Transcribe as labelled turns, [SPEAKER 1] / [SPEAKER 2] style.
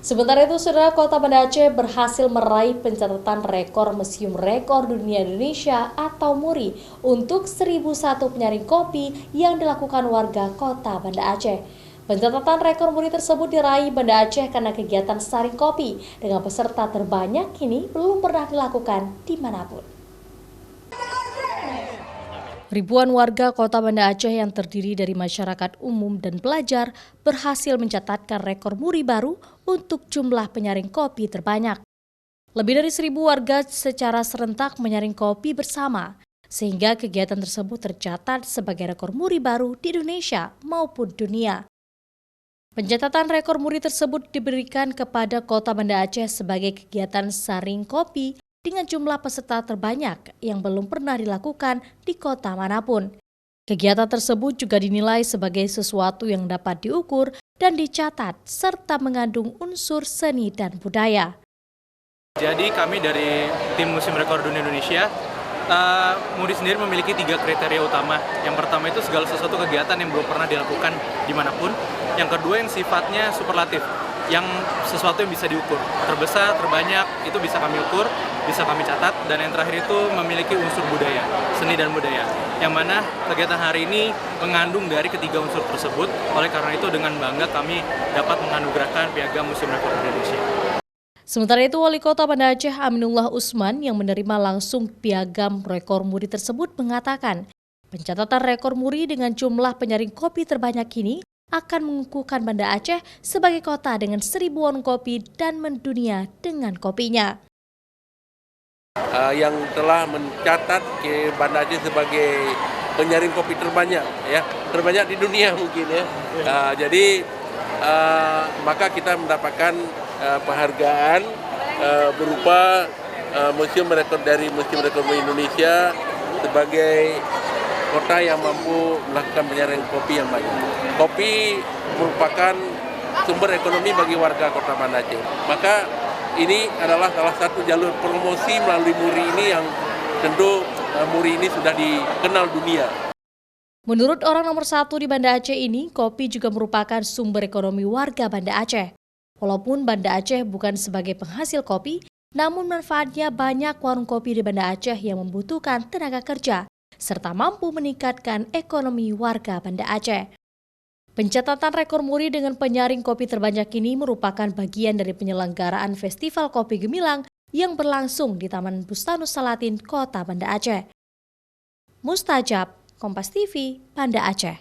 [SPEAKER 1] Sementara itu, Saudara, Kota Banda Aceh berhasil meraih pencatatan rekor Museum Rekor Dunia Indonesia atau MURI untuk 1001 penyaring kopi yang dilakukan warga Kota Banda Aceh. Pencatatan rekor MURI tersebut diraih Banda Aceh karena kegiatan saring kopi dengan peserta terbanyak kini belum pernah dilakukan dimanapun. Ribuan warga Kota Banda Aceh yang terdiri dari masyarakat umum dan pelajar berhasil mencatatkan rekor MURI baru untuk jumlah penyaring kopi terbanyak. Lebih dari 1.000 warga secara serentak menyaring kopi bersama, sehingga kegiatan tersebut tercatat sebagai rekor MURI baru di Indonesia maupun dunia. Pencatatan rekor MURI tersebut diberikan kepada Kota Banda Aceh sebagai kegiatan saring kopi dengan jumlah peserta terbanyak yang belum pernah dilakukan di kota manapun. Kegiatan tersebut juga dinilai sebagai sesuatu yang dapat diukur dan dicatat serta mengandung unsur seni dan budaya.
[SPEAKER 2] Jadi kami dari tim Museum Rekor Dunia Indonesia, MURI sendiri memiliki 3 kriteria utama. Yang pertama itu segala sesuatu kegiatan yang belum pernah dilakukan dimanapun. Yang kedua yang sifatnya superlatif, yang sesuatu yang bisa diukur. Terbesar, terbanyak, itu bisa kami ukur, bisa kami catat. Dan yang terakhir itu memiliki unsur budaya, seni dan budaya. Yang mana kegiatan hari ini mengandung dari ketiga unsur tersebut. Oleh karena itu dengan bangga kami dapat menganugerahkan Piagam Museum Rekor Indonesia.
[SPEAKER 1] Sementara itu, Wali Kota Banda Aceh Aminullah Usman yang menerima langsung Piagam Rekor MURI tersebut mengatakan, pencatatan rekor MURI dengan jumlah penyaring kopi terbanyak ini akan mengukuhkan Banda Aceh sebagai kota dengan 1.000 warung kopi dan mendunia dengan kopinya.
[SPEAKER 3] Yang telah mencatat Banda Aceh sebagai penyaring kopi terbanyak, ya, terbanyak di dunia mungkin ya. Jadi maka kita mendapatkan penghargaan berupa Museum Rekor dari Museum Rekor Indonesia sebagai kota yang mampu melakukan penyaringan kopi yang banyak. Kopi merupakan sumber ekonomi bagi warga Kota Banda Aceh. Maka ini adalah salah satu jalur promosi melalui MURI ini yang tentu MURI ini sudah dikenal dunia.
[SPEAKER 1] Menurut orang nomor 1 di Banda Aceh ini, kopi juga merupakan sumber ekonomi warga Banda Aceh. Walaupun Banda Aceh bukan sebagai penghasil kopi, namun manfaatnya banyak warung kopi di Banda Aceh yang membutuhkan tenaga kerja, serta mampu meningkatkan ekonomi warga Banda Aceh. Pencatatan rekor MURI dengan penyaring kopi terbanyak ini merupakan bagian dari penyelenggaraan Festival Kopi Gemilang yang berlangsung di Taman Bustanus Salatin, Kota Banda Aceh. Mustajab, Kompas TV, Banda Aceh.